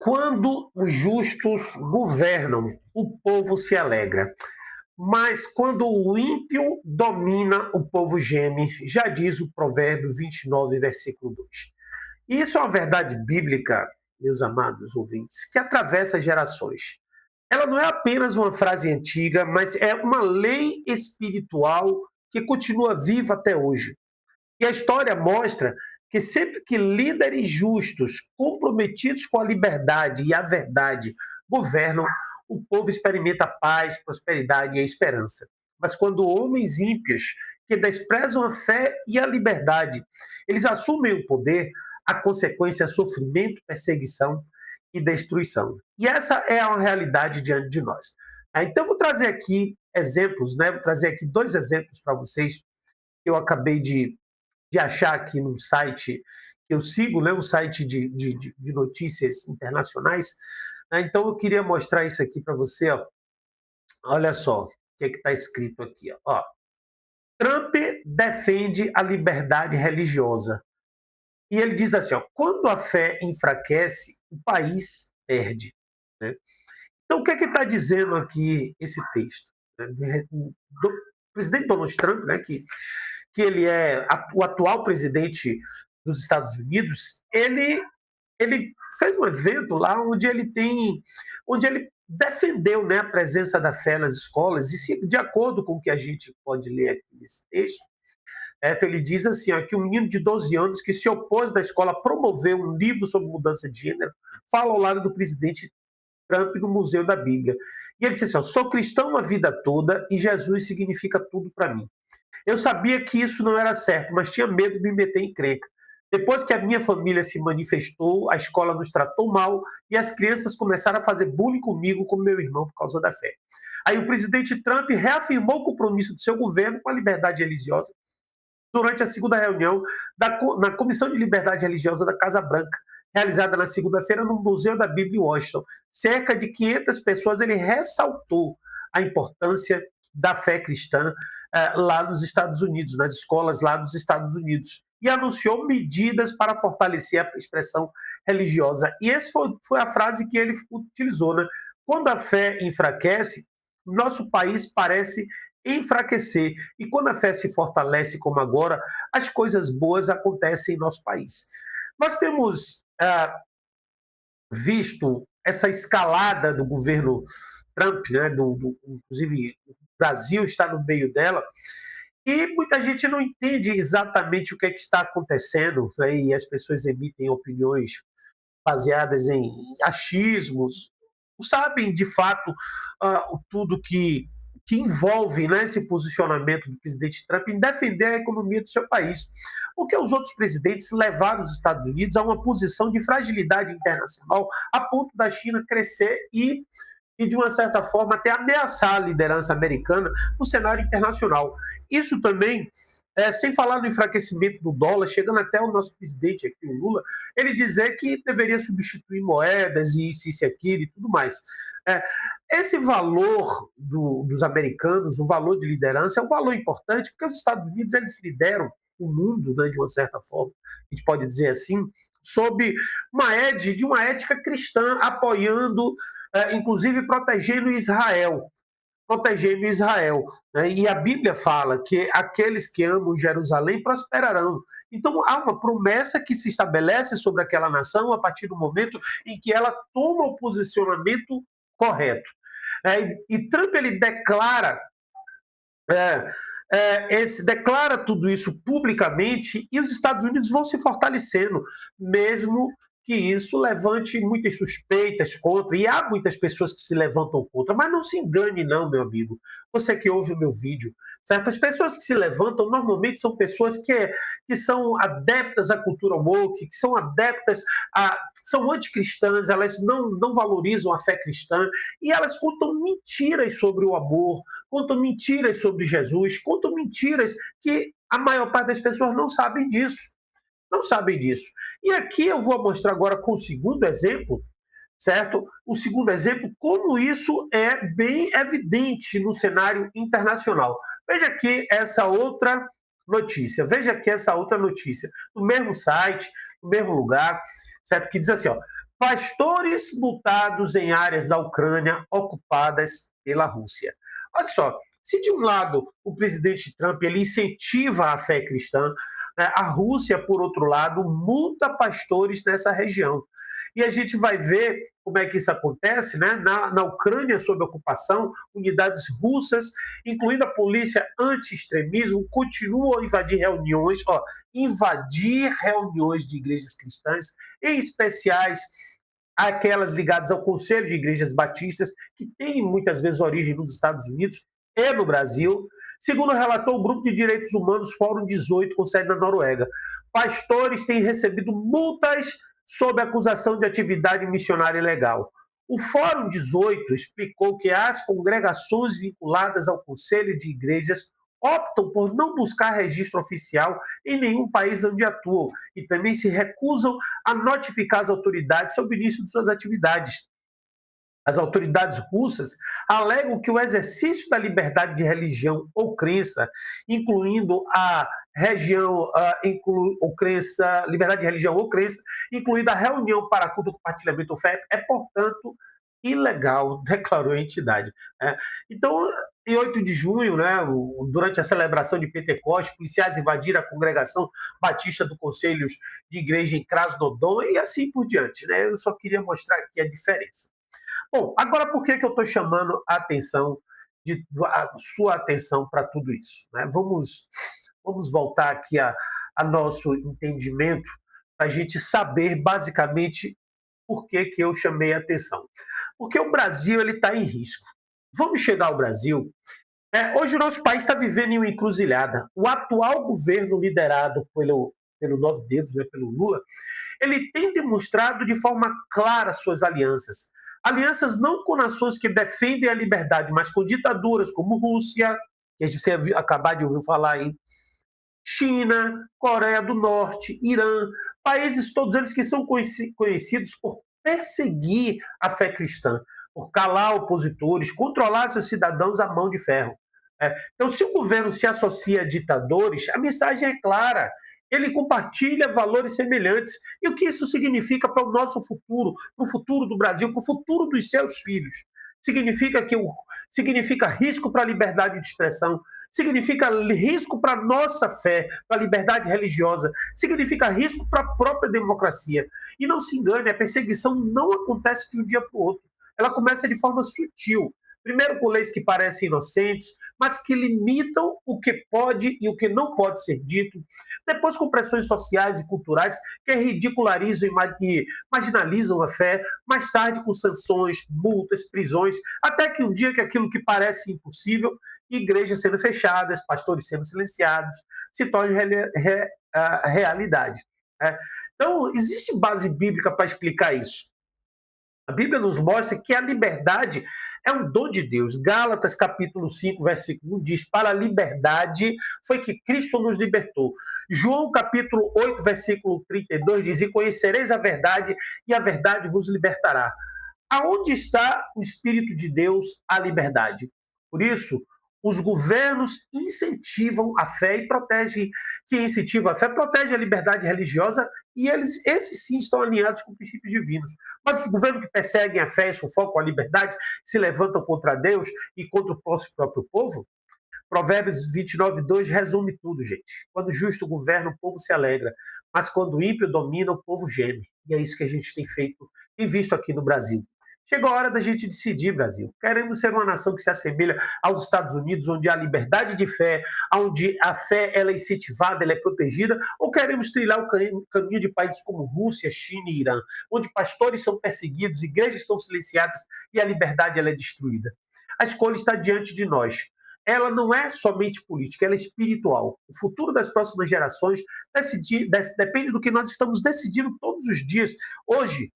Quando os justos governam, o povo se alegra. Mas quando o ímpio domina, o povo geme, já diz o Provérbio 29, versículo 2. E isso é uma verdade bíblica, meus amados ouvintes, que atravessa gerações. Ela não é apenas uma frase antiga, mas é uma lei espiritual que continua viva até hoje. E a história mostra que sempre que líderes justos, comprometidos com a liberdade e a verdade, governam, o povo experimenta paz, prosperidade e a esperança. Mas quando homens ímpios, que desprezam a fé e a liberdade, eles assumem o poder, a consequência é sofrimento, perseguição e destruição. E essa é a realidade diante de nós. Então, eu vou trazer aqui exemplos, né? Vou trazer aqui dois exemplos para vocês que eu acabei de achar aqui num site que eu sigo, né, um site de notícias internacionais. Né? Então, eu queria mostrar isso aqui para você. Ó. Olha só o que está escrito aqui. Ó. Trump defende a liberdade religiosa. E ele diz assim, ó, quando a fé enfraquece, o país perde. Né? Então, o que está dizendo aqui esse texto? O presidente Donald Trump, né, que ele é o atual presidente dos Estados Unidos, ele fez um evento lá onde ele defendeu, né, a presença da fé nas escolas, e se, de acordo com o que a gente pode ler aqui nesse texto, então ele diz assim, ó, que um menino de 12 anos que se opôs na escola promoveu um livro sobre mudança de gênero, fala ao lado do presidente Trump no Museu da Bíblia. E ele disse assim, ó, sou cristão a vida toda e Jesus significa tudo para mim. Eu sabia que isso não era certo, mas tinha medo de me meter em encrenca. Depois que a minha família se manifestou, a escola nos tratou mal e as crianças começaram a fazer bullying comigo, com meu irmão, por causa da fé. Aí o presidente Trump reafirmou o compromisso do seu governo com a liberdade religiosa durante a segunda reunião na Comissão de Liberdade Religiosa da Casa Branca, realizada na segunda-feira no Museu da Bíblia em Washington. Cerca de 500 pessoas, ele ressaltou a importância da fé cristã lá nos Estados Unidos, nas escolas lá dos Estados Unidos, e anunciou medidas para fortalecer a expressão religiosa. E essa foi a frase que ele utilizou, né? Quando a fé enfraquece, nosso país parece enfraquecer. E quando a fé se fortalece como agora, as coisas boas acontecem em nosso país. Nós temos visto essa escalada do governo Trump, né, inclusive o Brasil está no meio dela, e muita gente não entende exatamente o que está acontecendo, né, e as pessoas emitem opiniões baseadas em achismos, não sabem de fato tudo que envolve, né, esse posicionamento do presidente Trump em defender a economia do seu país. Porque os outros presidentes levaram os Estados Unidos a uma posição de fragilidade internacional a ponto da China crescer e de uma certa forma, até ameaçar a liderança americana no cenário internacional. Isso também, sem falar no enfraquecimento do dólar, chegando até o nosso presidente aqui, o Lula, ele dizer que deveria substituir moedas e isso e aquilo e tudo mais. Esse valor dos americanos, o valor de liderança, é um valor importante, porque os Estados Unidos eles lideram o mundo, né, de uma certa forma, a gente pode dizer assim, sob de uma ética cristã, apoiando, inclusive protegendo Israel. Protegendo Israel. Né? E a Bíblia fala que aqueles que amam Jerusalém prosperarão. Então há uma promessa que se estabelece sobre aquela nação a partir do momento em que ela toma o posicionamento correto. E Trump ele declara declara tudo isso publicamente e os Estados Unidos vão se fortalecendo, mesmo que isso levante muitas suspeitas contra, e há muitas pessoas que se levantam contra, mas não se engane não, meu amigo, você que ouve o meu vídeo, certo? As pessoas que se levantam normalmente são pessoas que são adeptas à cultura woke, que são adeptas são anticristãs, elas não valorizam a fé cristã, e elas contam mentiras sobre o amor, contam mentiras sobre Jesus, contam mentiras que a maior parte das pessoas não sabem disso. Não sabem disso. E aqui eu vou mostrar agora com o segundo exemplo, certo? O segundo exemplo, como isso é bem evidente no cenário internacional. Veja aqui essa outra notícia. Veja aqui essa outra notícia. No mesmo site, no mesmo lugar, certo? Que diz assim, ó, Pastores multados em áreas da Ucrânia ocupadas pela Rússia. Olha só, se de um lado o presidente Trump ele incentiva a fé cristã, né, a Rússia, por outro lado, multa pastores nessa região. E a gente vai ver como é que isso acontece, né? Na Ucrânia, sob ocupação, unidades russas, incluindo a polícia anti-extremismo, continuam a invadir reuniões de igrejas cristãs, em especiais aquelas ligadas ao Conselho de Igrejas Batistas, que tem muitas vezes origem nos Estados Unidos e no Brasil. Segundo relatou o Grupo de Direitos Humanos Fórum 18, com sede na Noruega, pastores têm recebido multas sob acusação de atividade missionária ilegal. O Fórum 18 explicou que as congregações vinculadas ao Conselho de Igrejas optam por não buscar registro oficial em nenhum país onde atuam e também se recusam a notificar as autoridades sobre o início de suas atividades. As autoridades russas alegam que o exercício da liberdade de religião ou crença, incluindo a liberdade de religião ou crença, incluindo a reunião para culto, compartilhamento ou fé, é, portanto, ilegal, declarou a entidade. Então, em 8 de junho, né, durante a celebração de Pentecostes, policiais invadiram a congregação batista do Conselho de Igreja em Krasnodon e assim por diante. Né? Eu só queria mostrar aqui a diferença. Bom, agora por que eu estou chamando a sua atenção para tudo isso? Né? Vamos voltar aqui a nosso entendimento para a gente saber basicamente por que eu chamei a atenção. Porque o Brasil está em risco. Vamos chegar ao Brasil. Hoje o nosso país está vivendo em uma encruzilhada. O atual governo liderado pelo Nove Dedos, né, pelo Lula, ele tem demonstrado de forma clara suas alianças. Alianças não com nações que defendem a liberdade, mas com ditaduras como Rússia, que você acabar de ouvir falar aí, China, Coreia do Norte, Irã, países todos eles que são conhecidos por perseguir a fé cristã, por calar opositores, controlar seus cidadãos à mão de ferro. Então, se o governo se associa a ditadores, a mensagem é clara. Ele compartilha valores semelhantes. E o que isso significa para o nosso futuro, para o futuro do Brasil, para o futuro dos seus filhos? Significa risco para a liberdade de expressão, significa risco para a nossa fé, para a liberdade religiosa, significa risco para a própria democracia. E não se engane, a perseguição não acontece de um dia para o outro. Ela começa de forma sutil. Primeiro com leis que parecem inocentes, mas que limitam o que pode e o que não pode ser dito. Depois com pressões sociais e culturais que ridicularizam e marginalizam a fé. Mais tarde com sanções, multas, prisões, até que um dia que aquilo que parece impossível, igrejas sendo fechadas, pastores sendo silenciados, se torne realidade. Então, existe base bíblica para explicar isso. A Bíblia nos mostra que a liberdade é um dom de Deus. Gálatas, capítulo 5, versículo 1, diz: para a liberdade foi que Cristo nos libertou. João, capítulo 8, versículo 32, diz: e conhecereis a verdade, e a verdade vos libertará. Aonde está o Espírito de Deus? A liberdade. Por isso, os governos incentivam a fé e protegem. Quem incentiva a fé protege a liberdade religiosa e esses sim estão alinhados com princípios divinos. Mas os governos que perseguem a fé e sufocam a liberdade se levantam contra Deus e contra o próprio povo? Provérbios 29, 2 resume tudo, gente. Quando o justo governa, o povo se alegra. Mas quando o ímpio domina, o povo geme. E é isso que a gente tem feito e visto aqui no Brasil. Chegou a hora da gente decidir, Brasil. Queremos ser uma nação que se assemelha aos Estados Unidos, onde há liberdade de fé, onde a fé ela é incentivada, ela é protegida, ou queremos trilhar o caminho de países como Rússia, China e Irã, onde pastores são perseguidos, igrejas são silenciadas e a liberdade ela é destruída? A escolha está diante de nós. Ela não é somente política, ela é espiritual. O futuro das próximas gerações depende do que nós estamos decidindo todos os dias, hoje.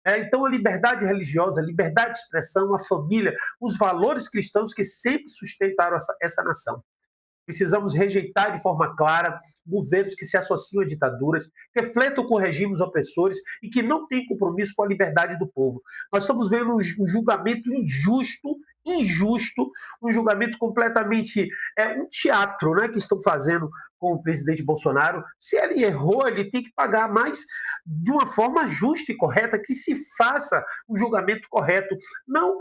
Então, a liberdade religiosa, a liberdade de expressão, a família, os valores cristãos que sempre sustentaram essa nação. Precisamos rejeitar de forma clara governos que se associam a ditaduras, que flertam com regimes opressores e que não têm compromisso com a liberdade do povo. Nós estamos vendo um julgamento injusto injusto, um julgamento completamente um teatro, né, que estão fazendo com o presidente Bolsonaro. Se ele errou, ele tem que pagar, mas de uma forma justa e correta, que se faça um julgamento correto, não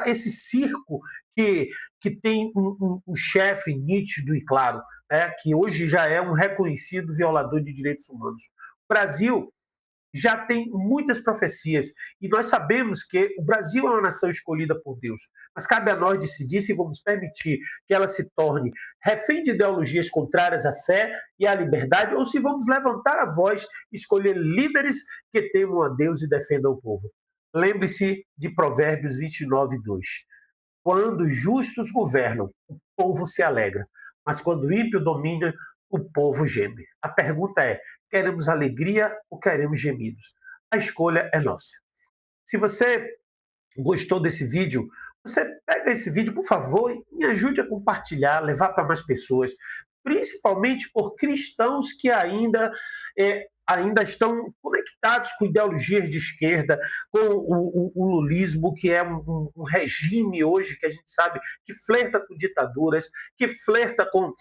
esse circo que tem um chefe nítido e claro, que hoje já é um reconhecido violador de direitos humanos. O Brasil já tem muitas profecias e nós sabemos que o Brasil é uma nação escolhida por Deus, mas cabe a nós decidir se vamos permitir que ela se torne refém de ideologias contrárias à fé e à liberdade ou se vamos levantar a voz e escolher líderes que temam a Deus e defendam o povo. Lembre-se de Provérbios 29:2. Quando os justos governam, o povo se alegra, mas quando o ímpio domina, o povo geme. A pergunta é: queremos alegria ou queremos gemidos? A escolha é nossa. Se você gostou desse vídeo, você pega esse vídeo, por favor, e me ajude a compartilhar, levar para mais pessoas, principalmente por cristãos que ainda estão conectados com ideologias de esquerda, com o lulismo, que é um regime hoje que a gente sabe que flerta com ditaduras, que flerta com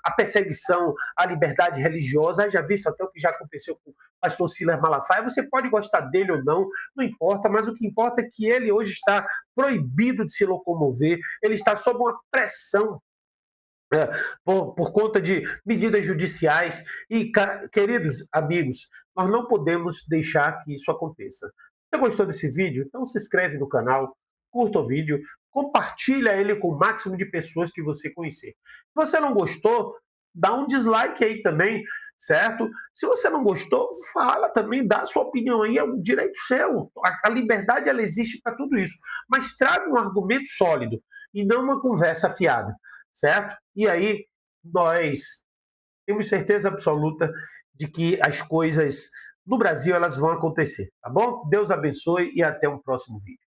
a perseguição à liberdade religiosa. Já visto até o que já aconteceu com o pastor Silas Malafaia. Você pode gostar dele ou não, não importa, mas o que importa é que ele hoje está proibido de se locomover, ele está sob uma pressão por conta de medidas judiciais. E, queridos amigos, nós não podemos deixar que isso aconteça. Você gostou desse vídeo? Então se inscreve no canal, curta o vídeo, compartilha ele com o máximo de pessoas que você conhecer. Se você não gostou, dá um dislike aí também, certo? Se você não gostou, fala também, dá a sua opinião aí, é um direito seu. A liberdade, ela existe para tudo isso. Mas traga um argumento sólido e não uma conversa fiada, certo? E aí nós temos certeza absoluta de que as coisas no Brasil elas vão acontecer, tá bom? Deus abençoe e até um próximo vídeo.